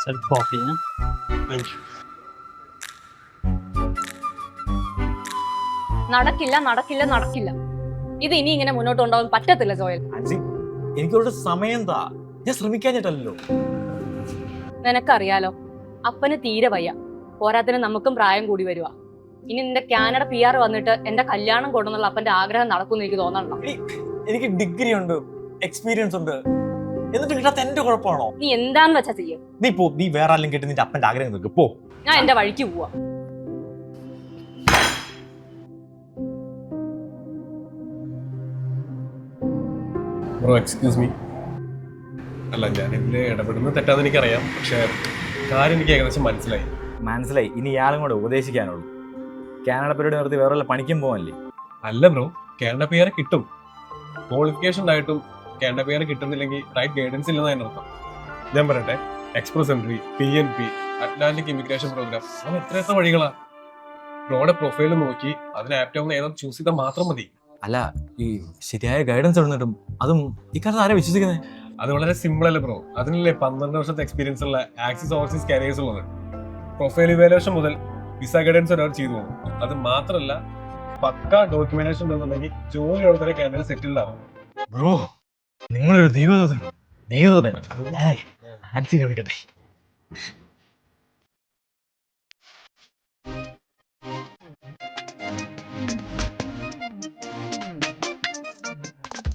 Self coffee, huh? Thank you. നടക്കില്ല നടക്കില്ല നടക്കില്ല. ഇത് ഇനി ഇങ്ങനെ മുന്നോട്ട് കൊണ്ടുപോകാൻ പറ്റത്തില്ല ജോയൽ. ആൻസി, എനിക്കൊരു സമയം താ, ഞാൻ ശ്രമിക്കാഞ്ഞിട്ടല്ലോ. നിനക്കറിയാലോ, അപ്പന് തീരെ വയ്യ, പോരാത്തിന് നമുക്കും പ്രായം കൂടി വരുക. ഇനി നിന്റെ കാനഡ PR വന്നിട്ട് എന്റെ കല്യാണം കൊണ്ടെന്നുള്ള അപ്പന്റെ ആഗ്രഹം നടക്കുമെന്ന് എനിക്ക് തോന്നണല്ലോ. എനിക്ക് ഡിഗ്രി ഉണ്ട്, എക്സ്പീരിയൻസ് ഉണ്ട്, എന്നിട്ട് കിട്ടാത്ത എന്റെ കുഴപ്പമാണോ? നീ എന്താന്ന് വെച്ചാ ചെയ്യും. നീ വേറെ ആരെങ്കിലും കേട്ട് നിന്റെ അപ്പന്റെ ആഗ്രഹം നിൽക്ക് പോ. ഞാൻ എന്റെ വഴിക്ക് പോവാ. Bro excuse me. അല്ല, ഞാൻ ഇതിൽ ഇടപെടുന്നത് തെറ്റാന്ന് എനിക്കറിയാം, പക്ഷേ കാര്യം എനിക്ക് ഏകദേശം മനസ്സിലായി. ഇനി ഇയാളും കൂടെ ഉപദേശിക്കാനുള്ളൂ. കാനഡ പരിപാടി നിർത്തി വേറെ വല്ല പണിക്കും പോകാനല്ലേ? അല്ല ബ്രോ, കാനഡ PR കിട്ടും. ക്വാളിഫിക്കേഷൻ ഉണ്ടായിട്ടും കാനഡ PR കിട്ടുന്നില്ലെങ്കിൽ റൈറ്റ് ഗൈഡൻസ് ഇല്ലെന്ന് അതിൻ്റെ അർത്ഥം. ഞാൻ പറയട്ടെ, express entry, PNP, Atlantic immigration programme, അങ്ങനെ എത്ര വഴികളാ. ബ്രോയുടെ പ്രൊഫൈൽ നോക്കി അതിന് ആപ്റ്റാവുന്ന ഏതോ ചൂസ് ചെയ്താൽ മാത്രം മതി. അല്ല, ഈ ശരിയായ ഗൈഡൻസ് ഉണ്ടെന്നിട്ടും അതും ഇക്കാലത്ത് ആരാ വിശ്വസിക്കുന്നത്? അത് വളരെ സിമ്പിൾ അല്ലേ ബ്രോ. അതിനല്ലേ 12 വർഷത്തെ എക്സ്പീരിയൻസ് ഉള്ള ആക്സിസ് ഓവർസീസ് കാരിയേഴ്സ് ഉള്ളത്. പ്രൊഫൈൽ ഇവാലുവേഷൻ മുതൽ വിസ ഗൈഡൻസ് ഒരാൾ ചെയ്തു പോകും. അത് മാത്രമല്ല, പക്ക ഡോക്യുമെന്റേഷൻ ഉണ്ടെന്നുണ്ടെങ്കിൽ ജോലിയോടെ തന്നെ കാനഡ സെറ്റിൽഡ് ആവും. ബ്രോ, നിങ്ങളൊരു ദൈവദൂതൻ.